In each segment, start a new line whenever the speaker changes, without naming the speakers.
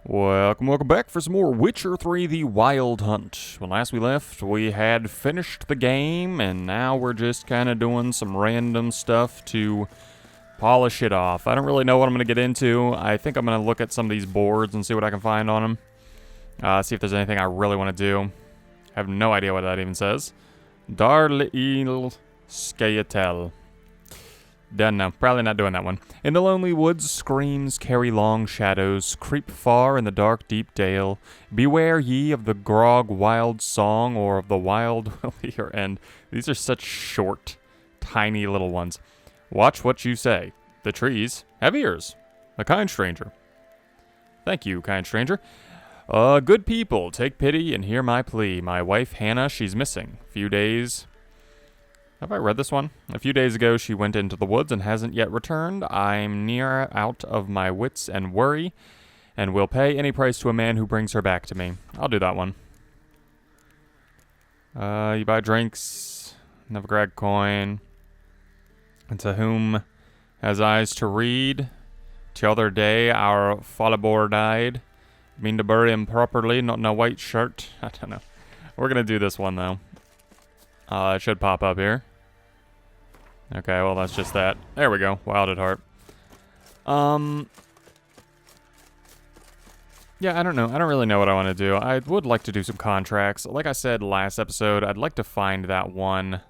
Welcome back for some more Witcher 3 The Wild Hunt. When last we left, we had finished the game, and now we're just kind of doing some random stuff to polish it off. I don't really know what I'm going to get into. I think I'm going to look at some of these boards and see what I can find on them. See if there's anything I really want to do. I have no idea what that even says. Darlil Skayatel. No, probably not doing that one. In the lonely woods, screams carry long shadows, creep far in the dark, deep dale. Beware ye of the grog wild song, or of the wild will your end. These are such short, tiny little ones. Watch what you say. The trees have ears. A kind stranger. Thank you, kind stranger. Good people, take pity and hear my plea. My wife, Hannah, she's missing. Few days... Have I read this one? A few days ago, she went into the woods and hasn't yet returned. I'm near out of my wits and worry, and will pay any price to a man who brings her back to me. I'll do that one. You buy drinks, Novigrad coin, and to whom has eyes to read. T'other day, our Falibor died. Mean to bury him properly, not in a white shirt. I don't know. We're gonna do this one, though. It should pop up here. Okay, well, that's just that. There we go. Wild at heart. Yeah, I don't know. I don't really know what I want to do. I would like to do some contracts. Like I said last episode, I'd like to find that one.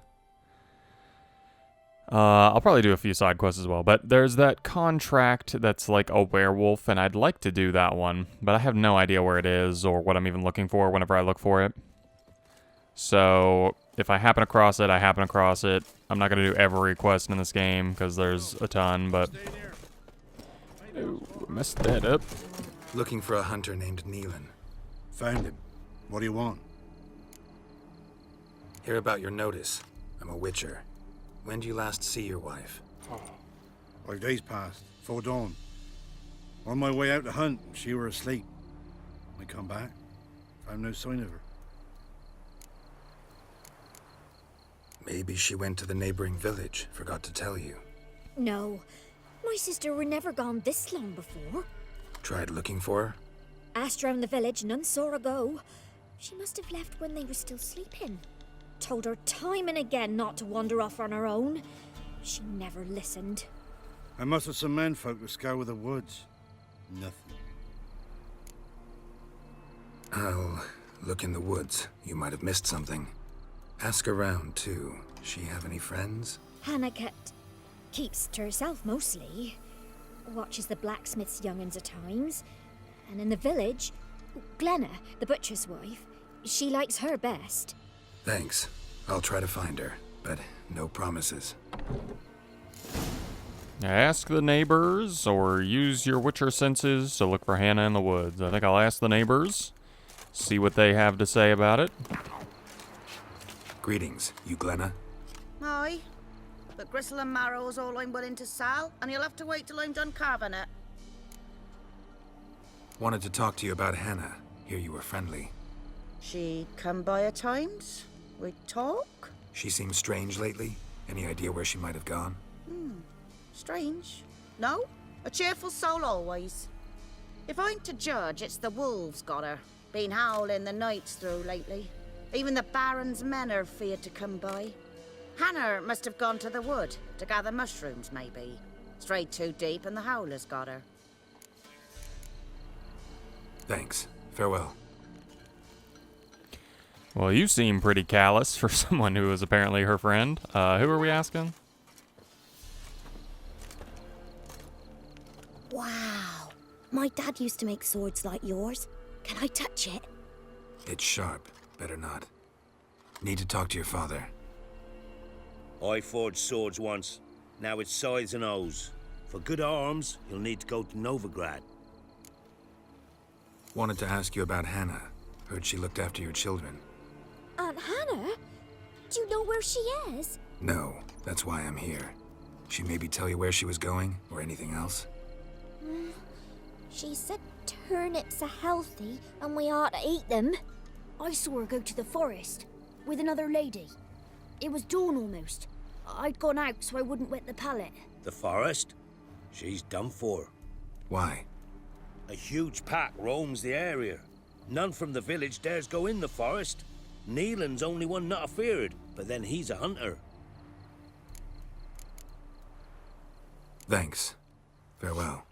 I'll probably do a few side quests as well. But there's that contract that's like a werewolf, and I'd like to do that one. But I have no idea where it is or what I'm even looking for whenever I look for it. So, if I happen across it, I happen across it. I'm not going to do every quest in this game, because there's a ton, but... Oh, messed that up.
Looking for a hunter named Neelan.
Found him. What do you want?
Hear about your notice. I'm a witcher. When do you last see your wife?
5 days passed, 'fore dawn. On my way out to hunt, she were asleep. I come back, found no sign of her.
Maybe she went to the neighboring village, forgot to tell you.
No, my sister were never gone this long before.
Tried looking for her?
Asked round the village, none saw her go. She must have left when they were still sleeping. Told her time and again not to wander off on her own. She never listened.
I mustered some menfolk to scour the woods. Nothing.
I'll look in the woods. You might have missed something. Ask around, too. She have any friends?
Hannah keeps to herself mostly. Watches the blacksmith's young'uns at times. And in the village, Glenna, the butcher's wife, she likes her best.
Thanks. I'll try to find her, but no promises.
Ask the neighbors, or use your witcher senses to look for Hannah in the woods. I think I'll ask the neighbors, see what they have to say about it.
Greetings, you Glenna.
Aye, but gristle and marrow's all I'm willing to sell, and you'll have to wait till I'm done carving it.
Wanted to talk to you about Hannah. Hear you were friendly.
She come by at times. We talk.
She seems strange lately. Any idea where she might have gone?
Strange. No, a cheerful soul always. If I'm to judge, it's the wolves got her. Been howling the nights through lately. Even the Baron's men are feared to come by. Hannah must have gone to the wood to gather mushrooms, maybe. Strayed too deep and the howlers got her.
Thanks. Farewell.
Well, you seem pretty callous for someone who is apparently her friend. Who are we asking?
Wow, my dad used to make swords like yours. Can I touch it?
It's sharp. Better not. Need to talk to your father.
I forged swords once. Now it's scythes and hoes. For good arms, you'll need to go to Novigrad.
Wanted to ask you about Hannah. Heard she looked after your children.
Aunt Hannah? Do you know where she is?
No, that's why I'm here. She maybe tell you where she was going, or anything else?
She said turnips are healthy and we ought to eat them.
I saw her go to the forest with another lady. It was dawn almost. I'd gone out so I wouldn't wet the pallet.
The forest? She's done for.
Why?
A huge pack roams the area. None from the village dares go in the forest. Neelan's only one not afeared, but then he's a hunter.
Thanks. Farewell.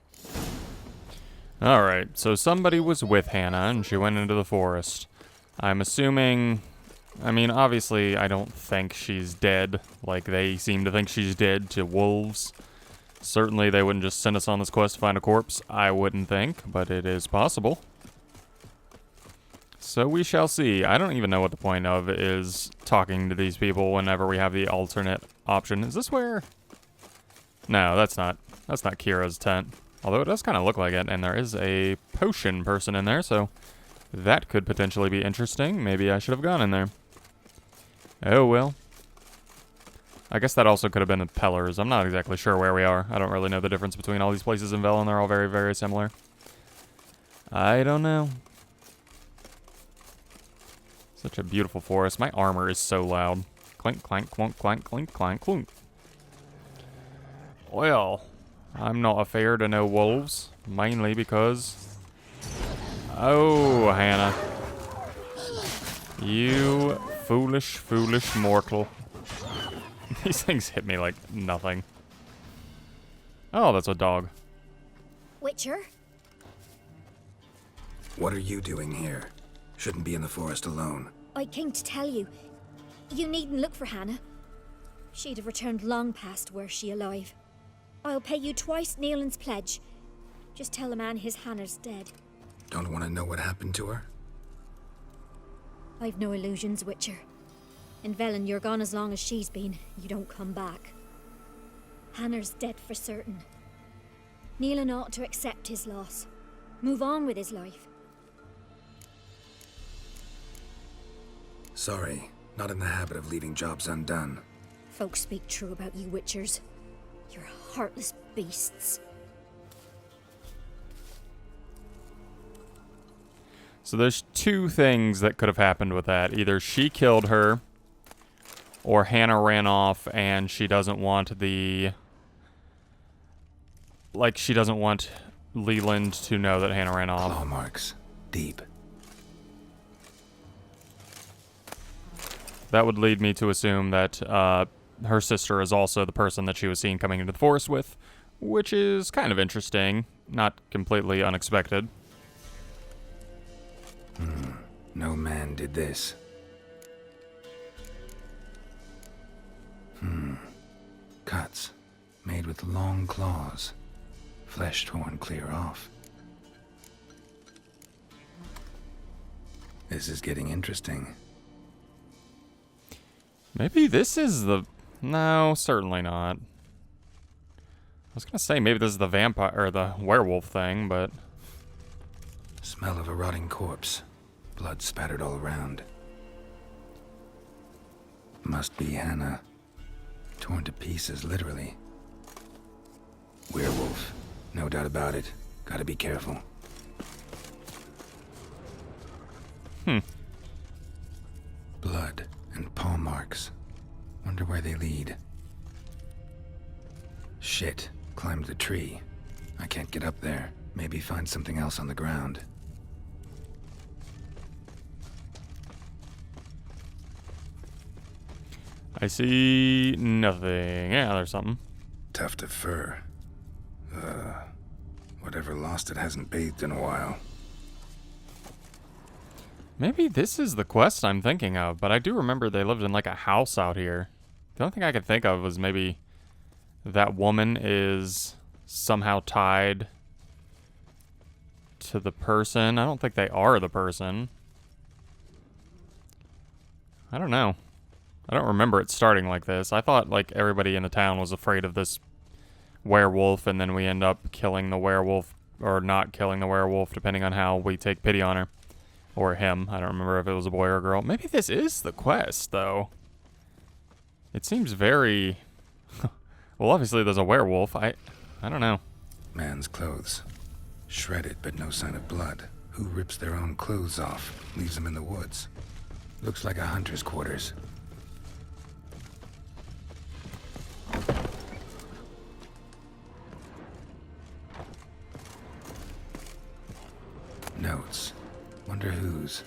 Alright, so somebody was with Hannah and she went into the forest. I'm assuming... I mean, obviously, I don't think she's dead, like they seem to think she's dead to wolves. Certainly, they wouldn't just send us on this quest to find a corpse, I wouldn't think, but it is possible. So we shall see. I don't even know what the point of is talking to these people whenever we have the alternate option. Is this where... No, that's not Kira's tent. Although it does kind of look like it, and there is a potion person in there, so that could potentially be interesting. Maybe I should have gone in there. Oh, well. I guess that also could have been the Pellers. I'm not exactly sure where we are. I don't really know the difference between all these places in Velen. They're all very, very similar. I don't know. Such a beautiful forest. My armor is so loud. Clink, clank, clunk, clank, clink, clank, clunk. Well, I'm not afraid of no wolves. Mainly because... Oh, Hannah. You foolish, foolish mortal. These things hit me like nothing. Oh, that's a dog.
Witcher?
What are you doing here? Shouldn't be in the forest alone.
I came to tell you. You needn't look for Hannah. She'd have returned long past were she alive. I'll pay you twice Neelan's pledge. Just tell the man his Hannah's dead.
Don't want to know what happened to her?
I've no illusions, Witcher. In Velen, you're gone as long as she's been. You don't come back. Hannah's dead for certain. Neelan ought to accept his loss. Move on with his life.
Sorry, not in the habit of leaving jobs undone.
Folks speak true about you, Witchers. You're heartless beasts.
So there's two things that could have happened with that. Either she killed her, or Hannah ran off and she doesn't want the... Like, she doesn't want Leland to know that Hannah ran off.
Claw marks. Deep.
That would lead me to assume that her sister is also the person that she was seen coming into the forest with, which is kind of interesting, not completely unexpected.
No man did this. Cuts. Made with long claws. Flesh torn clear off. This is getting interesting.
Maybe this is the... No, certainly not. I was gonna say maybe this is the vampire or the werewolf thing, but...
Smell of a rotting corpse. Blood spattered all around. Must be Hannah. Torn to pieces, literally. Werewolf. No doubt about it. Gotta be careful. Blood and paw marks. Wonder where they lead. Shit. Climbed the tree. I can't get up there. Maybe find something else on the ground.
I see nothing. Yeah, there's something.
Tuft of fur. Whatever lost it hasn't bathed in a while.
Maybe this is the quest I'm thinking of, but I do remember they lived in like a house out here. The only thing I could think of was maybe that woman is somehow tied to the person. I don't think they are the person. I don't know. I don't remember it starting like this. I thought like everybody in the town was afraid of this werewolf, and then we end up killing the werewolf, or not killing the werewolf, depending on how we take pity on her. Or him. I don't remember if it was a boy or a girl. Maybe this is the quest, though. It seems very... Well, obviously there's a werewolf. I don't know.
Man's clothes. Shredded, but no sign of blood. Who rips their own clothes off? Leaves them in the woods. Looks like a hunter's quarters. Notes. Wonder whose.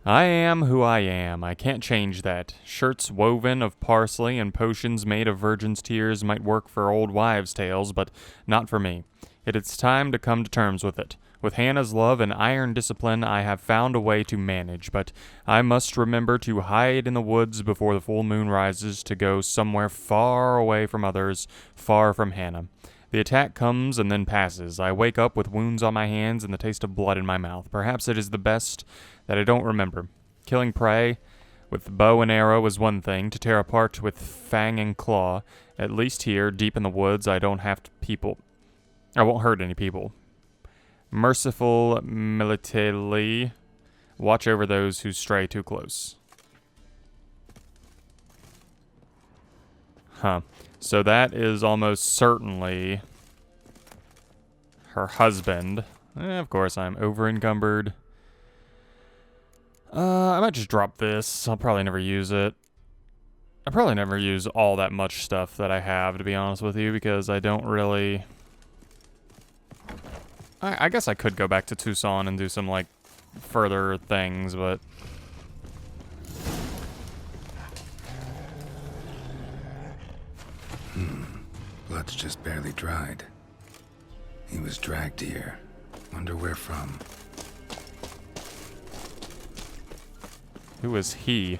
I am who I am. I can't change that. Shirts woven of parsley and potions made of virgin's tears might work for old wives' tales, but not for me. It is time to come to terms with it. With Hannah's love and iron discipline, I have found a way to manage, but I must remember to hide in the woods before the full moon rises, to go somewhere far away from others, far from Hannah. The attack comes and then passes. I wake up with wounds on my hands and the taste of blood in my mouth. Perhaps it is the best that I don't remember. Killing prey with bow and arrow is one thing, to tear apart with fang and claw. At least here, deep in the woods, I won't hurt any people. Merciful militarily, watch over those who stray too close. Huh. So that is almost certainly her husband. Of course, I'm over encumbered. I might just drop this. I'll probably never use it. I probably never use all that much stuff that I have, to be honest with you, because I don't really... I guess I could go back to Tucson and do some, like, further things, but...
Blood's just barely dried. He was dragged here. Wonder where from.
Who is he?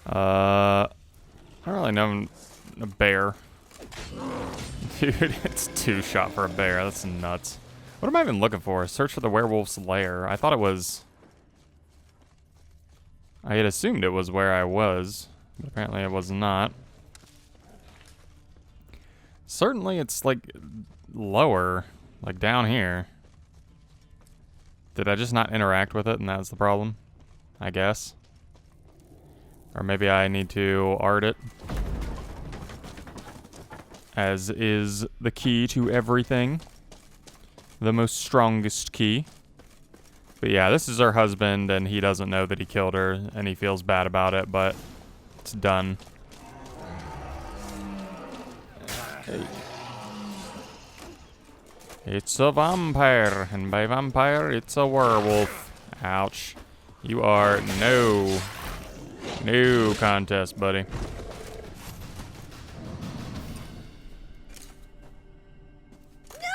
I don't really know a bear. Dude, it's 2 shot for a bear. That's nuts. What am I even looking for? Search for the werewolf's lair. I thought it was... I had assumed it was where I was, but apparently it was not. Certainly it's, like, lower. Like, down here. Did I just not interact with it and that's the problem? I guess. Or maybe I need to art it. As is the key to everything. The most strongest key. But yeah, this is her husband, and he doesn't know that he killed her, and he feels bad about it, but it's done. Hey. It's a vampire, and by vampire, it's a werewolf. Ouch. You are no contest, buddy.
No!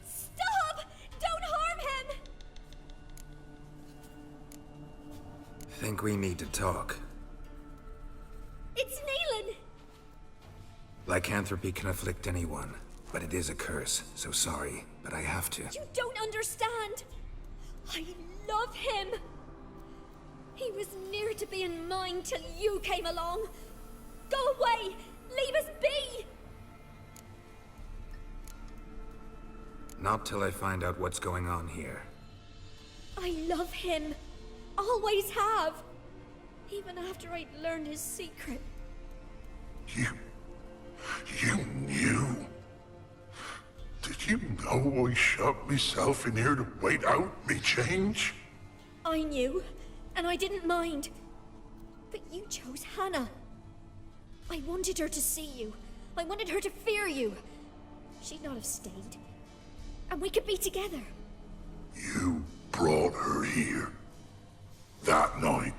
Stop! Don't harm him!
Think we need to talk.
It's Neelan!
Lycanthropy can afflict anyone, but it is a curse, so sorry, but I have to.
You don't understand. I love him. He was near to being mine till you came along. Go away! Leave us be!
Not till I find out what's going on here.
I love him. Always have. Even after I'd learned his secret.
You knew? Did you know I shut myself in here to wait out me change?
I knew, and I didn't mind. But you chose Hannah. I wanted her to see you. I wanted her to fear you. She'd not have stayed. And we could be together.
You brought her here. That night.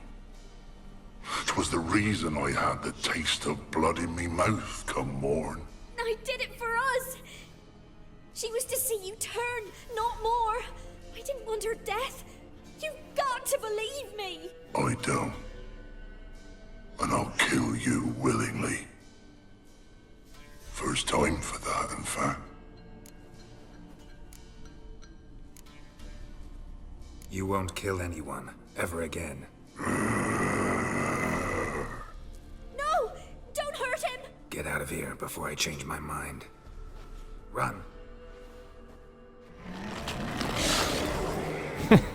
'Twas the reason I had the taste of blood in me mouth come morn.
I did it for us. She was to see you turn, not more. I didn't want her death. You've got to believe me.
I don't. And I'll kill you willingly. First time for that, in fact.
You won't kill anyone, ever again.
No! Don't hurt him!
Get out of here before I change my mind. Run.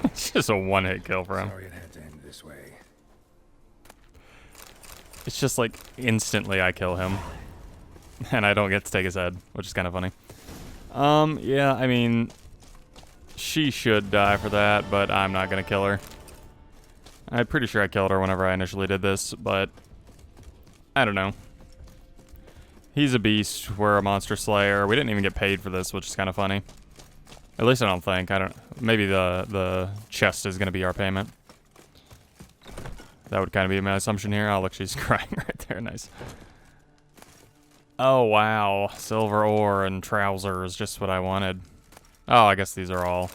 It's just a one-hit kill for him.
Sorry it had to end this way.
It's just like instantly I kill him. And I don't get to take his head, which is kind of funny. Yeah, I mean, she should die for that, but I'm not gonna kill her. I'm pretty sure I killed her whenever I initially did this, but I don't know. He's a beast. We're a monster slayer. We didn't even get paid for this, which is kind of funny. At least I don't think. I don't. Maybe the chest is gonna be our payment. That would kind of be my assumption here. Oh, look, she's crying right there. Nice. Oh wow, silver ore and trousers, just what I wanted. Oh, I guess these are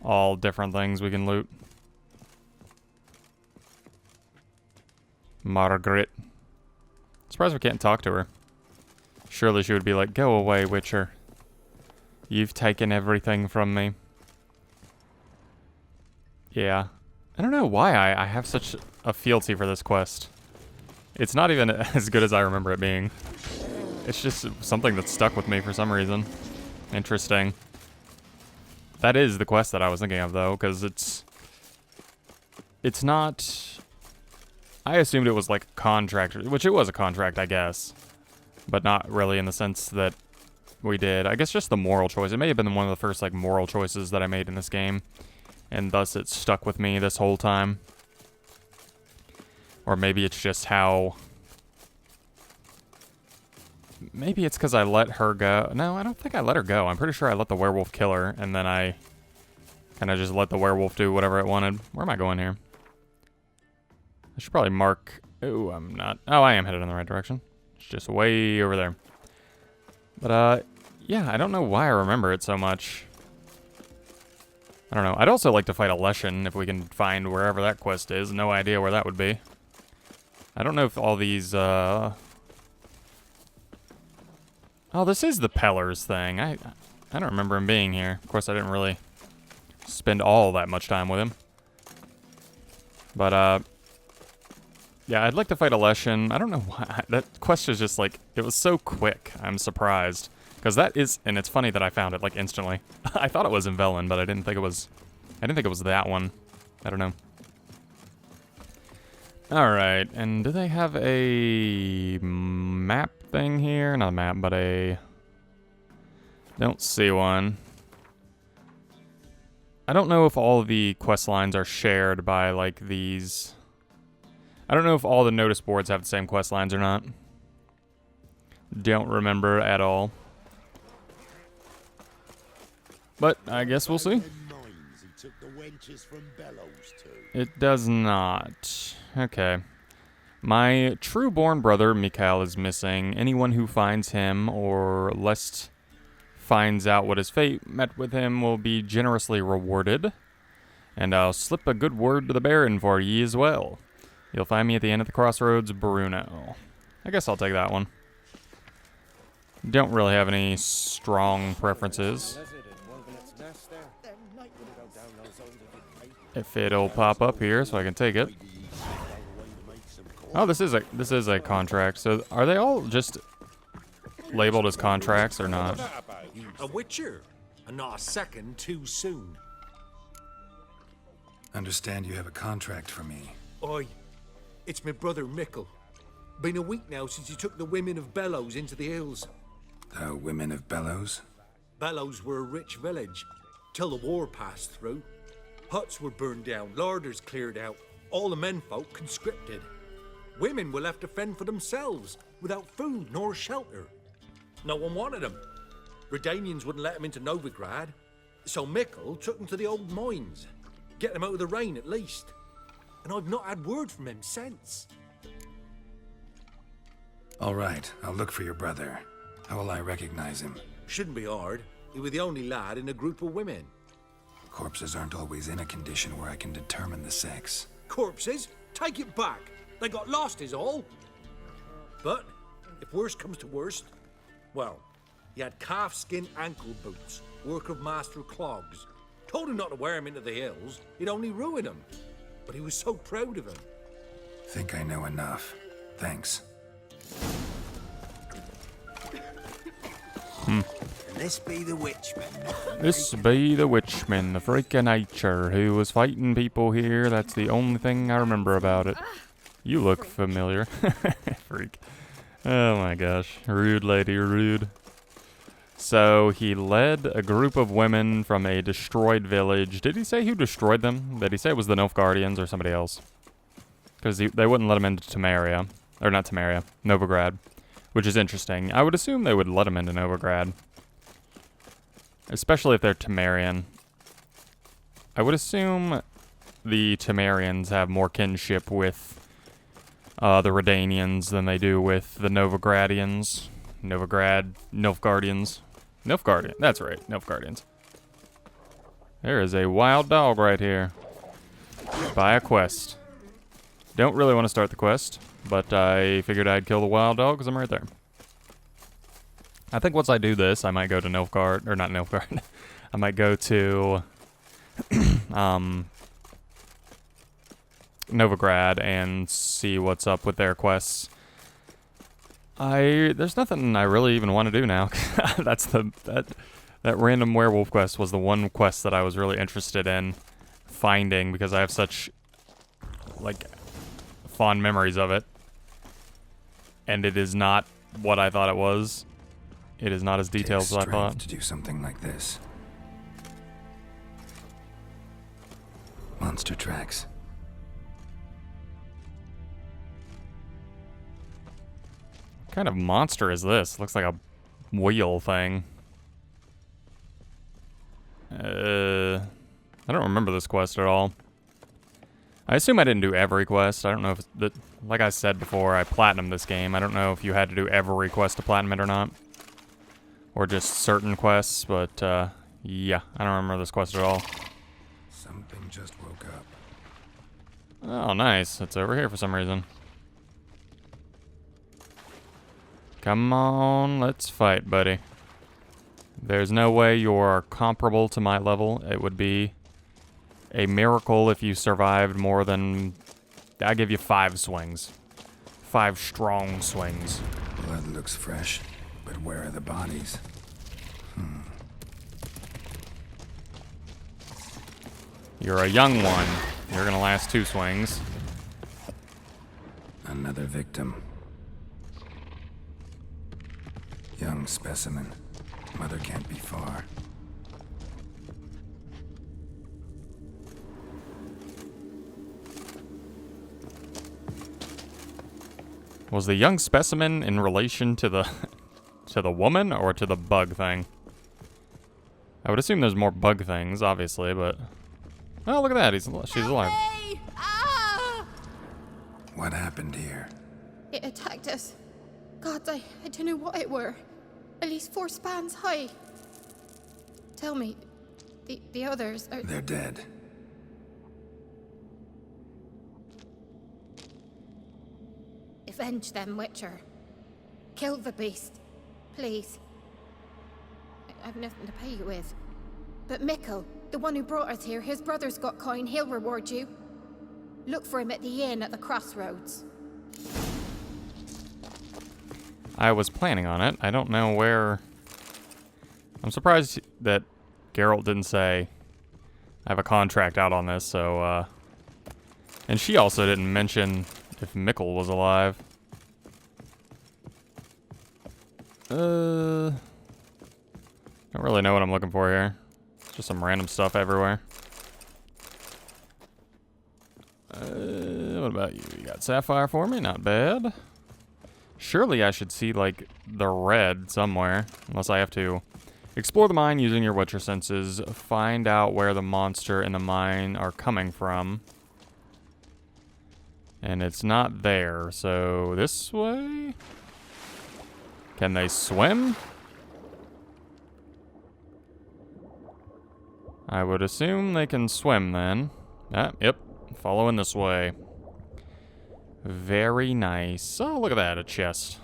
all different things we can loot. Margaret. Surprised we can't talk to her. Surely she would be like, "Go away, Witcher. You've taken everything from me." Yeah. I don't know why I have such a fealty for this quest. It's not even as good as I remember it being. It's just something that stuck with me for some reason. Interesting. That is the quest that I was thinking of, though, because it's not... I assumed it was like a contract, which it was a contract, I guess. But not really in the sense that we did. I guess just the moral choice. It may have been one of the first like moral choices that I made in this game. And thus it stuck with me this whole time. Or maybe it's just how... Maybe it's because I let her go. No, I don't think I let her go. I'm pretty sure I let the werewolf kill her, and then I kind of just let the werewolf do whatever it wanted. Where am I going here? I should probably mark... Oh, I'm not... Oh, I am headed in the right direction. It's just way over there. But, yeah, I don't know why I remember it so much. I don't know. I'd also like to fight a Leshen if we can find wherever that quest is. No idea where that would be. I don't know if all these, Oh, this is the Pellers thing. I don't remember him being here. Of course, I didn't really spend all that much time with him. But, yeah, I'd like to fight a Leshen. I don't know why. That quest is just, like, it was so quick. I'm surprised. Because that is, and it's funny that I found it, like, instantly. I thought it was in Velen, but I didn't think it was that one. I don't know. Alright, and do they have a map thing here? Not a map, but a... Don't see one. I don't know if all of the quest lines are shared by, like, these... I don't know if all the notice boards have the same quest lines or not. Don't remember at all. But I guess we'll see. It does not. Okay. My true-born brother, Mikhail, is missing. Anyone who finds him, or lest finds out what his fate met with him, will be generously rewarded. And I'll slip a good word to the Baron for ye as well. You'll find me at the end of the crossroads, Bruno. I guess I'll take that one. Don't really have any strong preferences. If it'll pop up here so I can take it. Oh, this is a contract. So are they all just labeled as contracts or not?
A witcher, and not a second too soon.
Understand you have a contract for me.
Oi, it's my brother Mickle. Been a week now since he took the women of Bellows into the hills.
The women of Bellows?
Bellows were a rich village, till the war passed through. Huts were burned down, larders cleared out, all the menfolk conscripted. Women were left to fend for themselves, without food nor shelter. No one wanted them. Redanians wouldn't let them into Novigrad, so Mickle took them to the old mines. Get them out of the rain at least. And I've not had word from him since.
All right, I'll look for your brother. How will I recognize him?
Shouldn't be hard. He was the only lad in a group of women.
Corpses aren't always in a condition where I can determine the sex.
Corpses? Take it back. They got lost is all. But, if worst comes to worst, well, he had calfskin ankle boots, work of master clogs. Told him not to wear them into the hills, it'd only ruin him. But he was so proud of him.
Think I know enough. Thanks.
This be the Witchman.
This be the Witchman, the freak of nature, who was fighting people here. That's the only thing I remember about it. You look familiar. Freak. Oh my gosh. Rude lady, rude. So he led a group of women from a destroyed village. Did he say who destroyed them? Did he say it was the Nilfgaardians or somebody else? Because they wouldn't let him into Temeria. Or not Temeria, Novigrad. which is interesting. I would assume they would let him into Novigrad, especially if they're Temerian. I would assume the Temerians have more kinship with the Redanians than they do with the Novigradians. Nilfgaardians. Nilfgaardian, that's right, Nilfgaardians. There is a wild dog right here. Buy a quest. Don't really want to start the quest, but I figured I'd kill the wild dog because I'm right there. I think once I do this, I might go to Nilfgaard, or not Nilfgaard. I might go to Novigrad and see what's up with their quests. There's nothing I really even want to do now. That random werewolf quest was the one quest that I was really interested in finding because I have such like fond memories of it. And it is not what I thought it was. It is not as detailed as I thought.
To do something like this. Monster tracks.
What kind of monster is this? Looks like a wheel thing. I don't remember this quest at all. I assume I didn't do every quest. I don't know if like I said before, I platinumed this game. I don't know if you had to do every quest to platinum it or not. Or just certain quests, but yeah, I don't remember this quest at all.
Something just woke up.
Oh, nice. It's over here for some reason. Come on, let's fight, buddy. There's no way you're comparable to my level. It would be a miracle if you survived more than... I give you 5 swings. 5 strong swings.
Blood looks fresh, but where are the bodies?
You're a young one. You're gonna last 2 swings.
Another victim. Young specimen. Mother can't be far.
Was the young specimen in relation to the to the woman or to the bug thing? I would assume there's more bug things, obviously, but oh, look at that! She's alive.
Ah!
What happened here?
It attacked us. God, I don't know what it were. At least 4 spans high. Tell me, the others are...
They're dead.
Avenge them, Witcher. Kill the beast. Please. I've nothing to pay you with. But Mikkel, the one who brought us here, his brother's got coin. He'll reward you. Look for him at the inn at the crossroads.
I was planning on it. I don't know where... I'm surprised that Geralt didn't say, I have a contract out on this, so, And she also didn't mention if Mikkel was alive. Don't really know what I'm looking for here. Just some random stuff everywhere. What about you? You got sapphire for me? Not bad. Surely I should see, like, the red somewhere. Unless I have to explore the mine using your Witcher senses. Find out where the monster in the mine are coming from. And it's not there. So, this way? Can they swim? I would assume they can swim then. Ah, yep. Following this way. Very nice. Oh, look at that, a chest.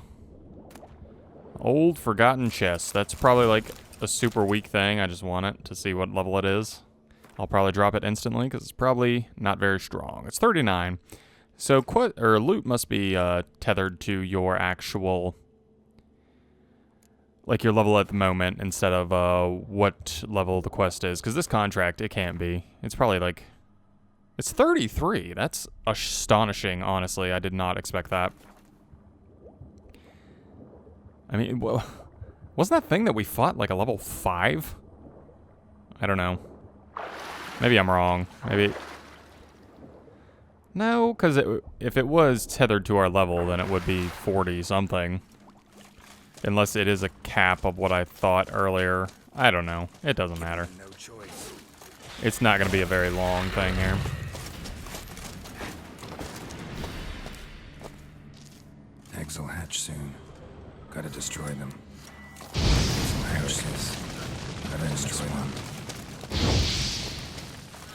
Old forgotten chest. That's probably like a super weak thing. I just want it to see what level it is. I'll probably drop it instantly because it's probably not very strong. It's 39. So loot must be tethered to your actual, like your level at the moment instead of what level the quest is. Because this contract, it can't be. It's probably like... It's 33. That's astonishing, honestly. I did not expect that. I mean, well, wasn't that thing that we fought like a level 5? I don't know. Maybe I'm wrong. Maybe... No, because if it was tethered to our level, then it would be 40-something. Unless it is a cap of what I thought earlier. I don't know. It doesn't matter.
No choice.
It's not going to be a very long thing here.
Eggs will hatch soon. Gotta destroy them. Eggs will hatch, sis. Gotta destroy them.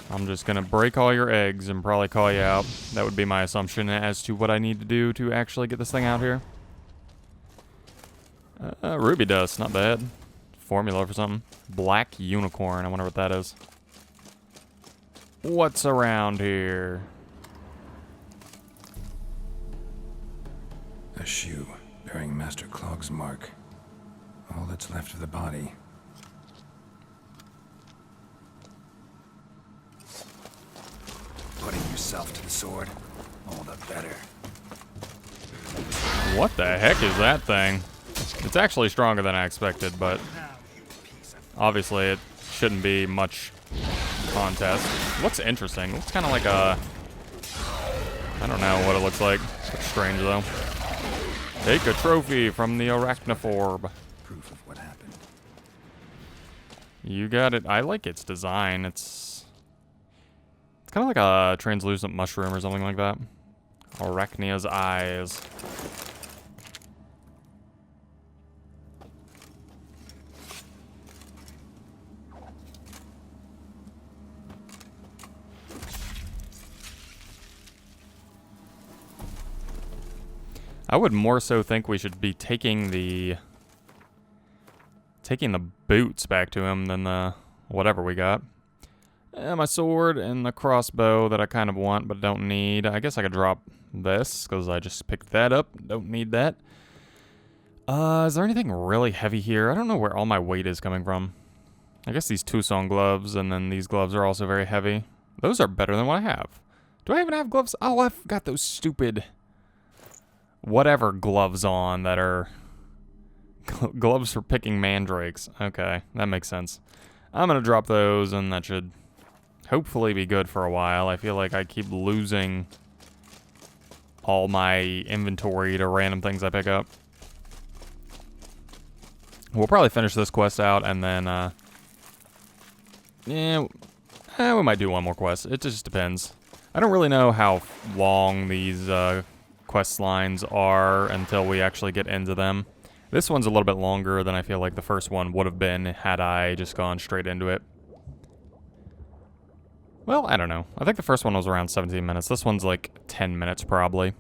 I'm just going to break all your eggs and probably call you out. That would be my assumption as to what I need to do to actually get this thing out here. Ruby dust, not bad. Formula for something. Black unicorn, I wonder what that is. What's around here?
A shoe bearing Master Clog's mark. All that's left of the body. Putting yourself to the sword, all the better.
What the heck is that thing? It's actually stronger than I expected, but obviously it shouldn't be much contest. Looks interesting. Looks kind of like a... I don't know what it looks like. Looks strange, though. Take a trophy from the arachnophorb.
Proof of what happened.
You got it. I like its design. It's kind of like a translucent mushroom or something like that. Arachnia's eyes. I would more so think we should be taking the boots back to him than the whatever we got. My sword and the crossbow that I kind of want but don't need. I guess I could drop this because I just picked that up. Don't need that. Is there anything really heavy here? I don't know where all my weight is coming from. I guess these Tucson gloves and then these gloves are also very heavy. Those are better than what I have. Do I even have gloves? Oh, I've got those stupid... whatever gloves on that are gloves for picking mandrakes. Okay, that makes sense. I'm gonna drop those and that should hopefully be good for a while. I feel like I keep losing all my inventory to random things I pick up. We'll probably finish this quest out and then we might do one more quest. It just depends. I don't really know how long these quest lines are until we actually get into them. This one's a little bit longer than I feel like the first one would have been had I just gone straight into it. Well, I don't know. I think the first one was around 17 minutes. This one's like 10 minutes probably.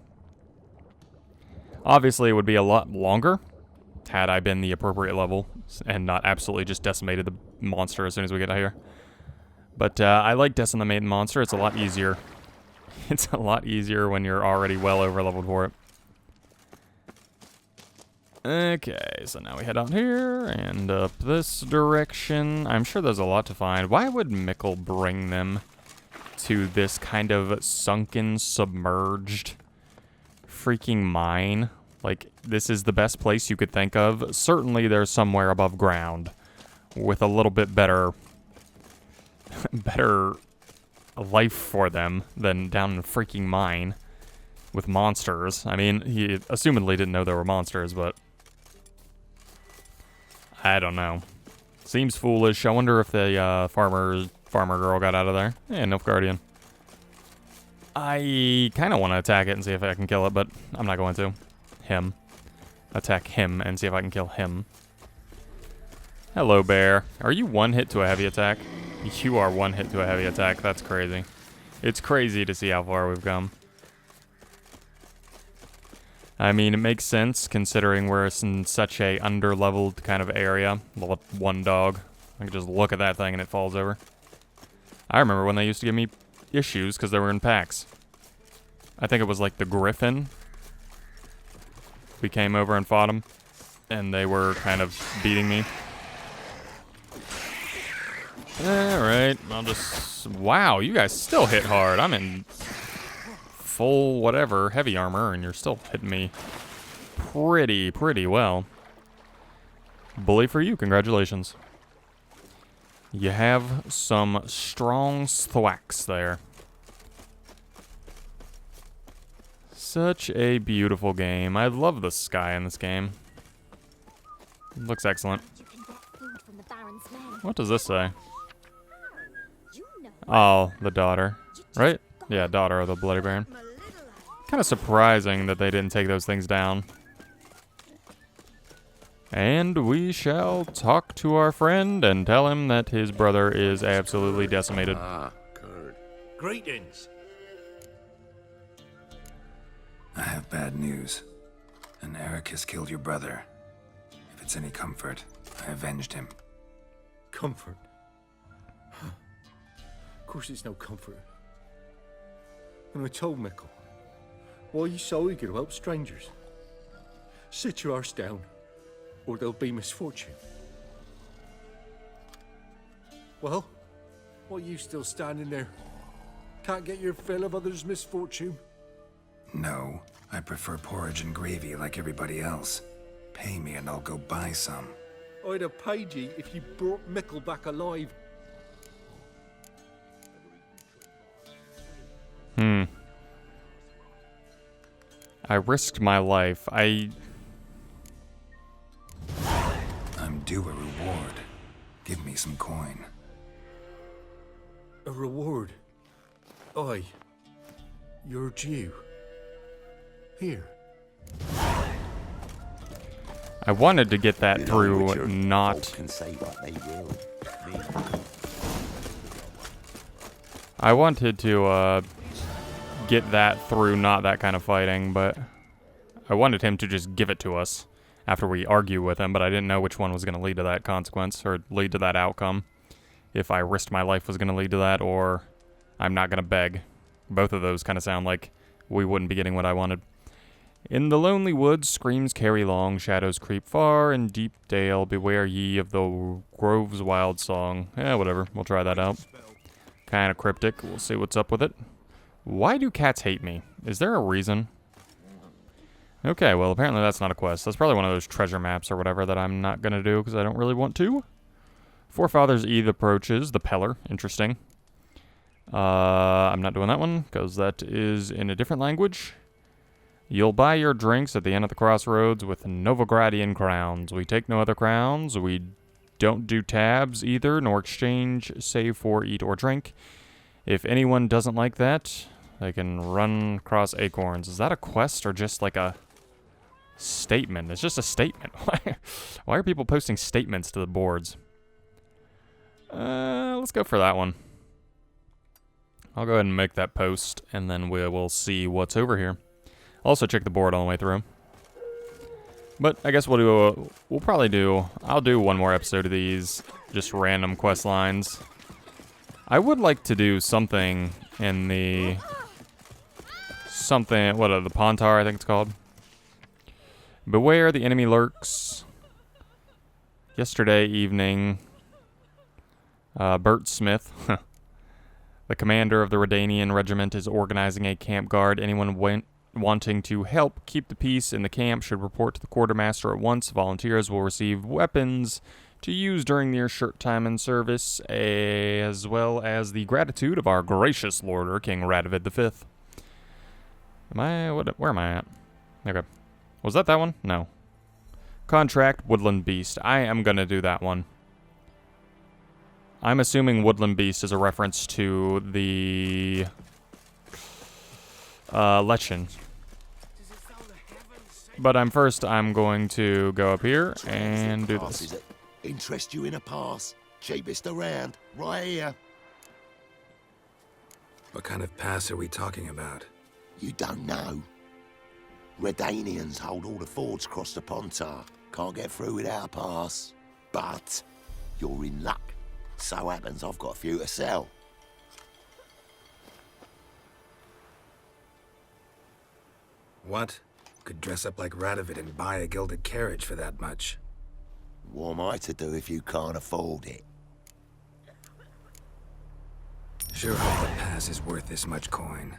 Obviously, it would be a lot longer had I been the appropriate level and not absolutely just decimated the monster as soon as we get out here. But I like decimating the monster. It's a lot easier. It's a lot easier when you're already well over leveled for it. Okay, so now we head out here and up this direction. I'm sure there's a lot to find. Why would Mickle bring them to this kind of sunken, submerged freaking mine? Like, this is the best place you could think of. Certainly there's somewhere above ground with a little bit better life for them than down in a freaking mine with monsters. I mean, he assumedly didn't know there were monsters, but I don't know. Seems foolish. I wonder if the farmer girl got out of there. Yeah, Nilfgaardian. I kind of want to attack it and see if I can kill it, but I'm not going to. Him. Attack him and see if I can kill him. Hello, bear. Are you one hit to a heavy attack? You are one hit to a heavy attack. That's crazy. It's crazy to see how far we've come. I mean, it makes sense considering we're in such a under-leveled kind of area. One dog. I can just look at that thing and it falls over. I remember when they used to give me issues because they were in packs. I think it was like the Griffin. We came over and fought them, and they were kind of beating me. Alright, I'll just... Wow, you guys still hit hard. I'm in full whatever, heavy armor, and you're still hitting me pretty well. Bully for you, congratulations. You have some strong thwacks there. Such a beautiful game. I love the sky in this game. Looks excellent.
You can get food from the Baron's men.
What does this say?
You know.
Oh, the daughter. Right? Yeah, daughter of the Bloody Baron. Kind of surprising that they didn't take those things down. And we shall talk to our friend and tell him that his brother is absolutely decimated.
Ah, good.
Greetings.
I have bad news. An Eric has killed your brother. If it's any comfort, I avenged him.
Comfort? Of course it's no comfort. And I told Mickle, why are you so eager to help strangers? Sit your arse down, or there'll be misfortune. Well, why are you still standing there? Can't get your fill of others' misfortune?
No, I prefer porridge and gravy like everybody else. Pay me and I'll go buy some.
I'd have paid ye if you brought Mickle back alive.
I risked my life. I'm
due a reward. Give me some coin.
A reward? Aye. You're due. Here.
I wanted to get that
You know,
through,
Richard,
not...
folk can say what they will.
I wanted to, get that through, not that kind of fighting, but I wanted him to just give it to us after we argue with him, but I didn't know which one was going to lead to that consequence, or lead to that outcome. If I risked my life was going to lead to that, or I'm not going to beg. Both of those kind of sound like we wouldn't be getting what I wanted. In the lonely woods, screams carry long, shadows creep far, in deep dale, beware ye of the grove's wild song. Yeah, whatever, we'll try that out. Kind of cryptic, we'll see what's up with it. Why do cats hate me? Is there a reason? Okay, well, apparently that's not a quest. That's probably one of those treasure maps or whatever that I'm not going to do because I don't really want to. Forefathers Eve approaches, the Peller. Interesting. I'm not doing that one because that is in a different language. You'll buy your drinks at the end of the crossroads with Novigradian crowns. We take no other crowns. We don't do tabs either, nor exchange save for eat or drink. If anyone doesn't like that, they can run across acorns. Is that a quest or just like a statement? It's just a statement. Why are people posting statements to the boards? Let's go for that one. I'll go ahead and make that post, and then we will see what's over here. Also check the board all the way through. But I guess I'll do one more episode of these, just random quest lines. I would like to do something in the... the Pontar, I think it's called. Beware, the enemy lurks. Yesterday evening, Bert Smith, the commander of the Redanian regiment, is organizing a camp guard. Anyone wanting to help keep the peace in the camp should report to the quartermaster at once. Volunteers will receive weapons to use during their short time in service, as well as the gratitude of our gracious lord, King Radovid V. Where am I at? Okay. Was that one? No. Contract, Woodland Beast. I am gonna do that one. I'm assuming Woodland Beast is a reference to the... Lichen. But I'm going to go up here and do this.
Interest you in a pass? Cheapest around, right here.
What kind of pass are we talking about?
You don't know. Redanians hold all the fords across the Pontar. Can't get through without a pass. But you're in luck. So happens I've got a few to sell.
What? Could dress up like Radovid and buy a gilded carriage for that much.
What am I to do if you can't afford it?
Sure hope the pass is worth this much coin.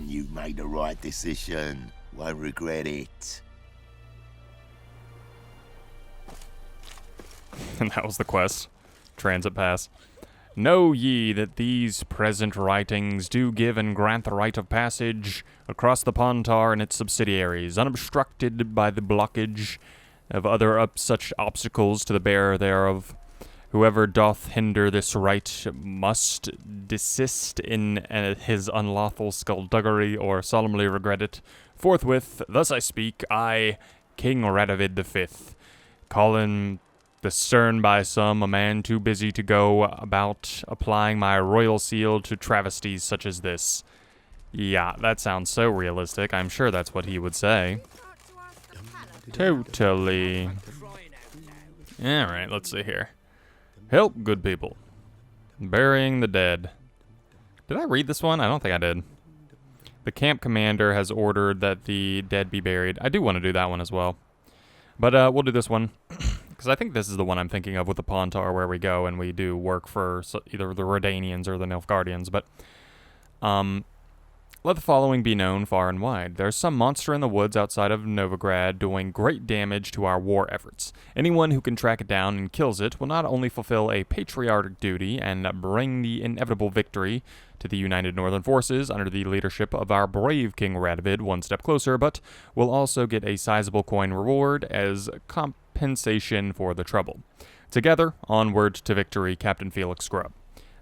You made the right decision. Won't regret it.
And that was the quest. Transit pass. Know ye that these present writings do give and grant the right of passage across the Pontar and its subsidiaries, unobstructed by the blockage of other such obstacles to the bearer thereof. Whoever doth hinder this right must desist in his unlawful skullduggery, or solemnly regret it forthwith. Thus I speak, I, King Radovid V, calling the stern by some, a man too busy to go about applying my royal seal to travesties such as this. Yeah, that sounds so realistic. I'm sure that's what he would say. Totally. Alright, let's see here. Help, good people. Burying the dead. Did I read this one? I don't think I did. The camp commander has ordered that the dead be buried. I do want to do that one as well. But we'll do this one. Because I think this is the one I'm thinking of with the Pontar, where we go and we do work for either the Redanians or the Nilfgaardians. But, let the following be known far and wide. There's some monster in the woods outside of Novigrad doing great damage to our war efforts. Anyone who can track it down and kills it will not only fulfill a patriotic duty and bring the inevitable victory to the United Northern Forces under the leadership of our brave King Radovid one step closer, but will also get a sizable coin reward as compensation for the trouble. Together, onward to victory, Captain Felix Scrub.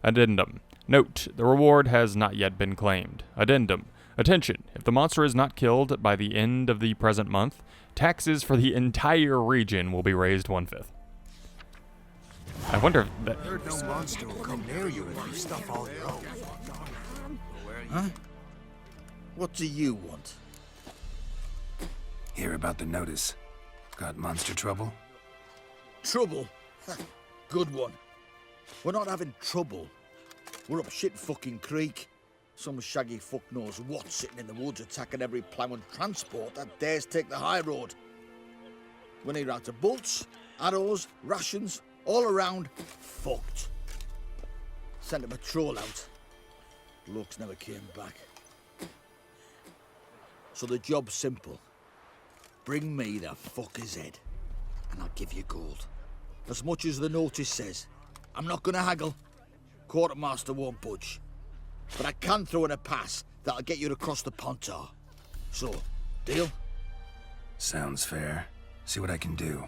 Addendum. Note, the reward has not yet been claimed. Addendum. Attention, if the monster is not killed by the end of the present month, taxes for the entire region will be raised 1/5. I wonder if that...
Heard no monster will come near you if you stuff all your own.
Huh? What do you want?
Hear about the notice. Got monster trouble?
Trouble? Good one. We're not having trouble. We're up shit fucking creek. Some shaggy fuck knows what sitting in the woods attacking every plough and transport that dares take the high road. We need out of bolts, arrows, rations, all around, fucked. Sent a patrol out. Blokes never came back. So the job's simple. Bring me the fucker's head, and I'll give you gold. As much as the notice says. I'm not gonna haggle. Quartermaster won't budge. But I can throw in a pass that'll get you across the Pontar. So, deal?
Sounds fair. See what I can do.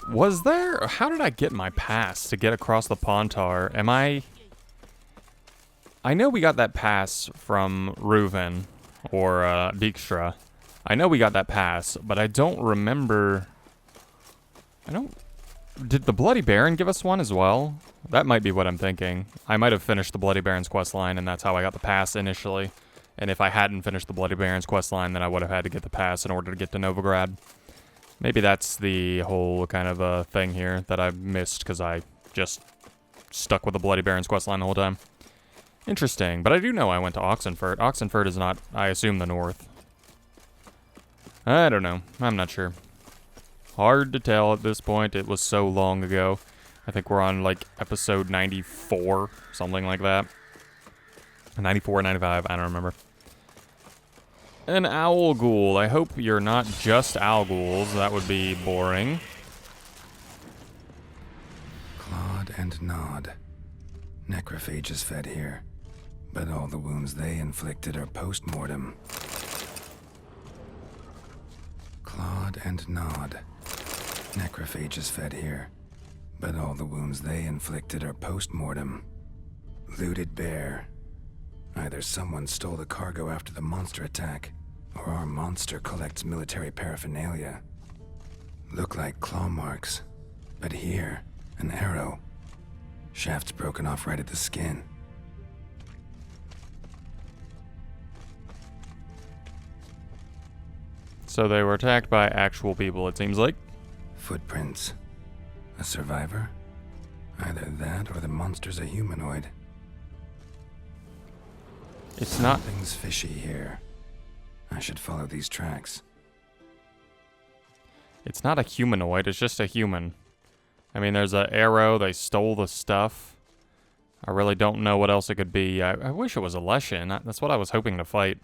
Was there... How did I get my pass to get across the Pontar? Am I know we got that pass from Reuven, or Dijkstra. I know we got that pass, but I don't remember... Did the Bloody Baron give us one as well? That might be what I'm thinking. I might have finished the Bloody Baron's questline, and that's how I got the pass initially. And if I hadn't finished the Bloody Baron's questline, then I would have had to get the pass in order to get to Novigrad. Maybe that's the whole kind of thing here that I missed because I just stuck with the Bloody Baron's questline the whole time. Interesting, but I do know I went to Oxenfurt. Oxenfurt is not, I assume, the north. I don't know. I'm not sure. Hard to tell at this point. It was so long ago. I think we're on, like, episode 94, something like that. 94, 95, I don't remember. An owl ghoul. I hope you're not just owl ghouls. That would be boring.
Clawed and gnawed. Necrophages fed here. But all the wounds they inflicted are post-mortem. Clawed and gnawed. Necrophages fed here. But all the wounds they inflicted are post-mortem. Looted bear. Either someone stole the cargo after the monster attack, or our monster collects military paraphernalia. Look like claw marks. But here, an arrow. Shaft's broken off right at the skin.
So they were attacked by actual people, it seems like.
Footprints. A survivor? Either that or the monster's a humanoid.
It's not...
Something's fishy here. I should follow these tracks.
It's not a humanoid, it's just a human. I mean, there's an arrow, they stole the stuff. I really don't know what else it could be. I wish it was a Leshen. That's what I was hoping to fight.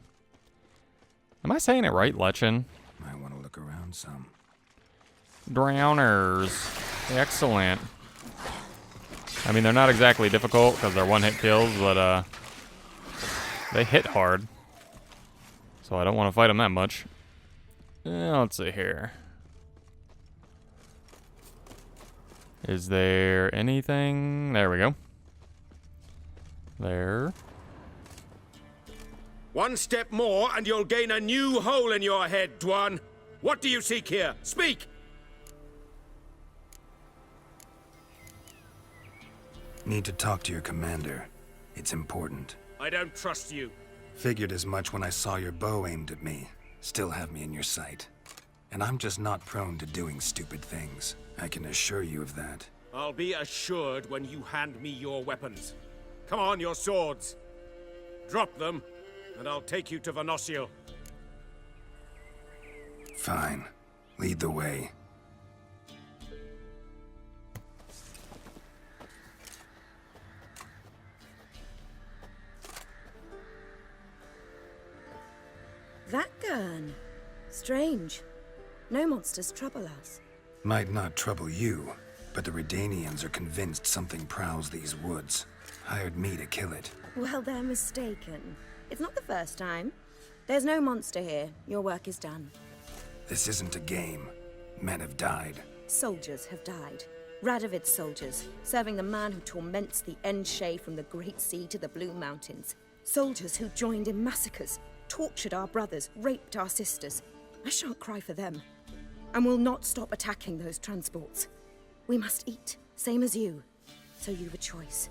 Am I saying it right, Leshen?
I want to look around some.
Drowners. Excellent. I mean, they're not exactly difficult because they're one-hit kills, but they hit hard. So I don't want to fight them that much. Let's see here. Is there anything? There we go. There.
One step more and you'll gain a new hole in your head, Dwan. What do you seek here? Speak!
Need to talk to your commander. It's important.
I don't trust you.
Figured as much when I saw your bow aimed at me. Still have me in your sight. And I'm just not prone to doing stupid things. I can assure you of that.
I'll be assured when you hand me your weapons. Come on, your swords. Drop them, and I'll take you to Venosio.
Fine. Lead the way.
That gun. Strange. No monsters trouble us.
Might not trouble you, but the Redanians are convinced something prowls these woods. Hired me to kill it.
Well, they're mistaken. It's not the first time. There's no monster here. Your work is done.
This isn't a game. Men have died.
Soldiers have died. Radovid's soldiers, serving the man who torments the Enshe from the Great Sea to the Blue Mountains. Soldiers who joined in massacres, tortured our brothers, raped our sisters. I shan't cry for them, and will not stop attacking those transports. We must eat, same as you. So you've a choice.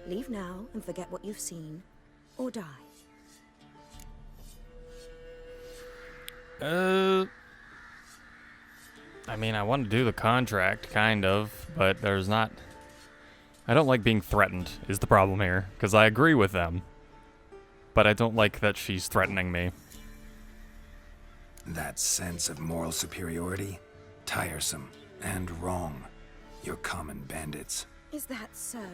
Leave now and forget what you've seen, or die.
I mean, I want to do the contract, kind of, but there's not... I don't like being threatened, is the problem here, because I agree with them. But I don't like that she's threatening me.
That sense of moral superiority? Tiresome and wrong. You're common bandits.
Is that so?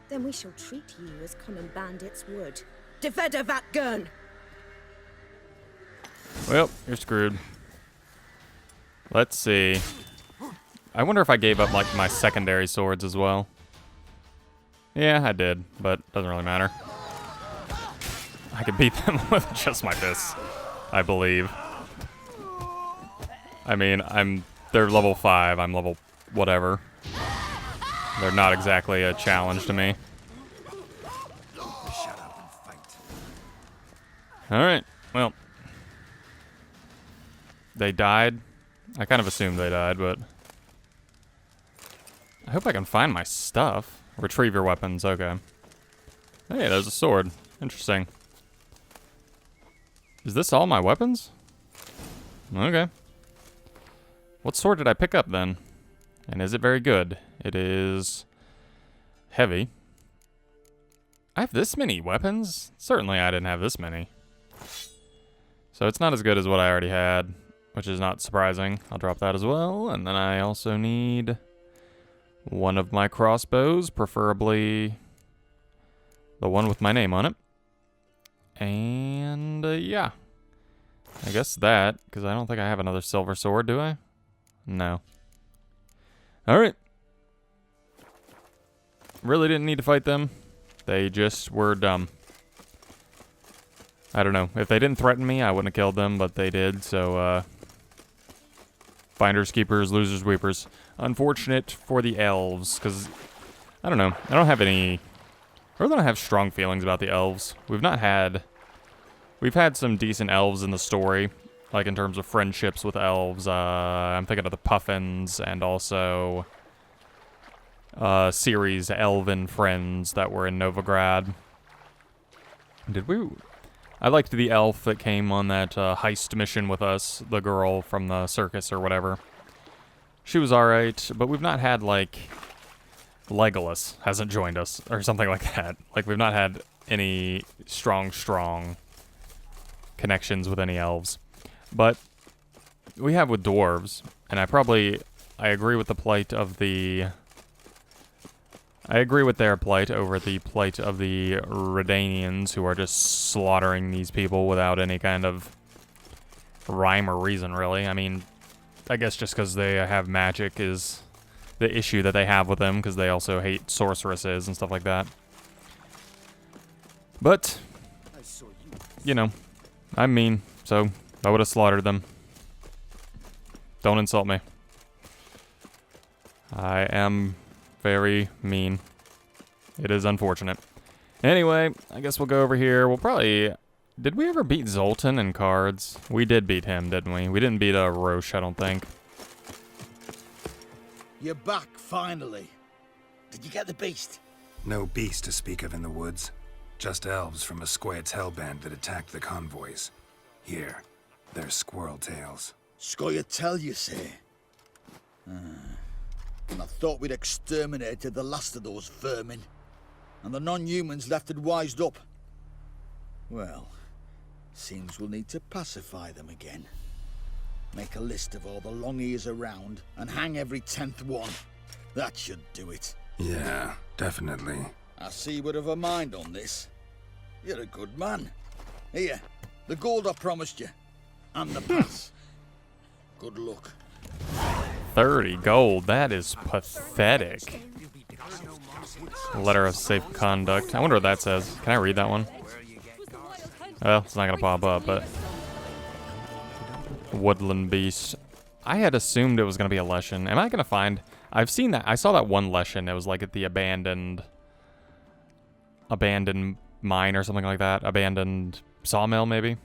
Then we shall treat you as common bandits would. Defender that gun!
Well, you're screwed. Let's see. I wonder if I gave up, like, my secondary swords as well. Yeah, I did, but doesn't really matter. I could beat them with just my fists, I believe. I mean, they're level 5, I'm level whatever. They're not exactly a challenge to me. Alright, well. They died. I kind of assumed they died, but... I hope I can find my stuff. Retrieve your weapons, okay. Hey, there's a sword. Interesting. Is this all my weapons? Okay. What sword did I pick up, then? And is it very good? It is... heavy. I have this many weapons? Certainly I didn't have this many. So it's not as good as what I already had, which is not surprising. I'll drop that as well. And then I also need one of my crossbows, preferably the one with my name on it. And yeah, I guess that, because I don't think I have another silver sword, do I? No. Alright. Really didn't need to fight them. They just were dumb. I don't know. If they didn't threaten me, I wouldn't have killed them, but they did, so, finders, keepers, losers, weepers. Unfortunate for the elves, because, I don't know. I don't have any... I really don't have strong feelings about the elves. We've had some decent elves in the story, like in terms of friendships with elves. I'm thinking of the Puffins and also Ciri's elven friends that were in Novigrad. I liked the elf that came on that heist mission with us, the girl from the circus or whatever. She was alright, but we've not had, like... Legolas hasn't joined us, or something like that. Like, we've not had any strong connections with any elves. But we have with dwarves, and I agree with the plight of the... I agree with their plight over the plight of the Redanians, who are just slaughtering these people without any kind of rhyme or reason, really. I mean, I guess just because they have magic is the issue that they have with them, because they also hate sorceresses and stuff like that. But, you know, I'm mean, so I would have slaughtered them. Don't insult me. I am very mean. It is unfortunate. Anyway, I guess we'll go over here. We'll probably... Did we ever beat Zoltan in cards? We did beat him, didn't we? We didn't beat Roche, I don't think.
You're back, finally. Did you get the beast?
No beast to speak of in the woods. Just elves from a Square's hellband that attacked the convoys. Here, they're squirrel tails.
Scoia'tael, you say? And I thought we'd exterminated the last of those vermin. And the non-humans left it wised up. Well, seems we'll need to pacify them again. Make a list of all the long ears around and hang every 10th one. That should do it.
Yeah, definitely.
I see you would have a mind on this. You're a good man. Here, the gold I promised you. And the pass. Good luck.
30 gold. That is pathetic. Letter of safe conduct. I wonder what that says. Can I read that one? Well, it's not going to pop up, but... Woodland Beast. I had assumed it was going to be a Leshen. Am I going to find... I've seen that. I saw that one Leshen. It was like at the abandoned mine or something like that. Abandoned sawmill, maybe?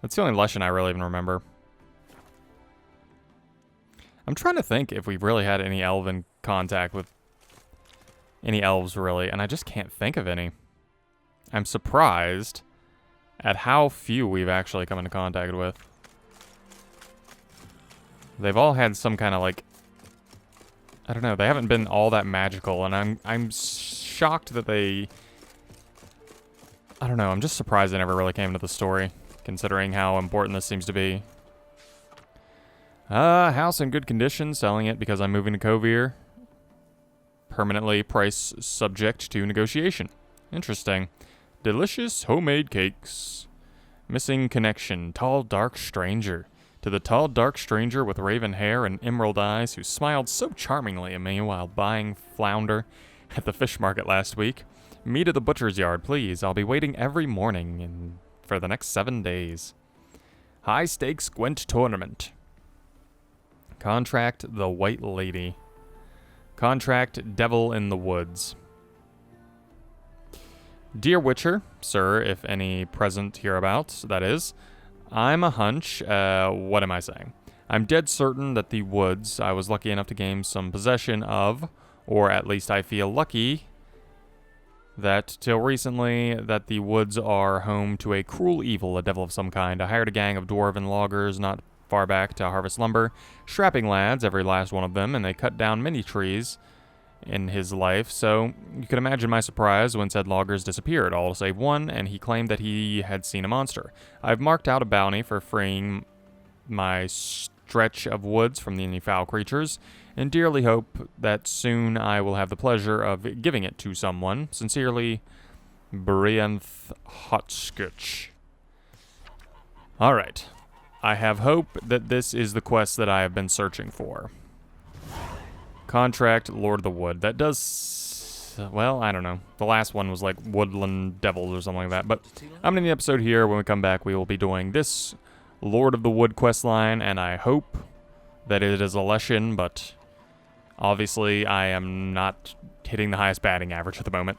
That's the only Leshen I really even remember. I'm trying to think if we've really had any elven contact with any elves, really, and I just can't think of any. I'm surprised at how few we've actually come into contact with. They've all had some kind of, like... I don't know, they haven't been all that magical, and I'm shocked that they... I don't know, I'm just surprised they never really came into the story, considering how important this seems to be. House in good condition, selling it because I'm moving to Kovir. Permanently price subject to negotiation. Interesting. Delicious homemade cakes. Missing connection, tall dark stranger. To the tall dark stranger with raven hair and emerald eyes who smiled so charmingly at me while buying flounder at the fish market last week. Meet at the butcher's yard, please. I'll be waiting every morning for the next 7 days. High stakes Gwent tournament. Contract the White Lady. Contract Devil in the Woods. Dear Witcher, sir, if any present hereabouts, that is, I'm a hunch, what am I saying? I'm dead certain that the woods I was lucky enough to gain some possession of, or at least I feel lucky that till recently that the woods are home to a cruel evil, a devil of some kind. I hired a gang of dwarven loggers not far back to harvest lumber, strapping lads, every last one of them, and they cut down many trees in his life, so you can imagine my surprise when said loggers disappeared, all save one, and he claimed that he had seen a monster. I've marked out a bounty for freeing my stretch of woods from any foul creatures, and dearly hope that soon I will have the pleasure of giving it to someone. Sincerely, Brianth Hotskitch. Alright. I have hope that this is the quest that I have been searching for. Contract Lord of the Wood. That does... Well, I don't know. The last one was like Woodland Devils or something like that. But I'm going to end the episode here. When we come back, we will be doing this Lord of the Wood quest line. And I hope that it is a Leshen, but obviously I am not hitting the highest batting average at the moment.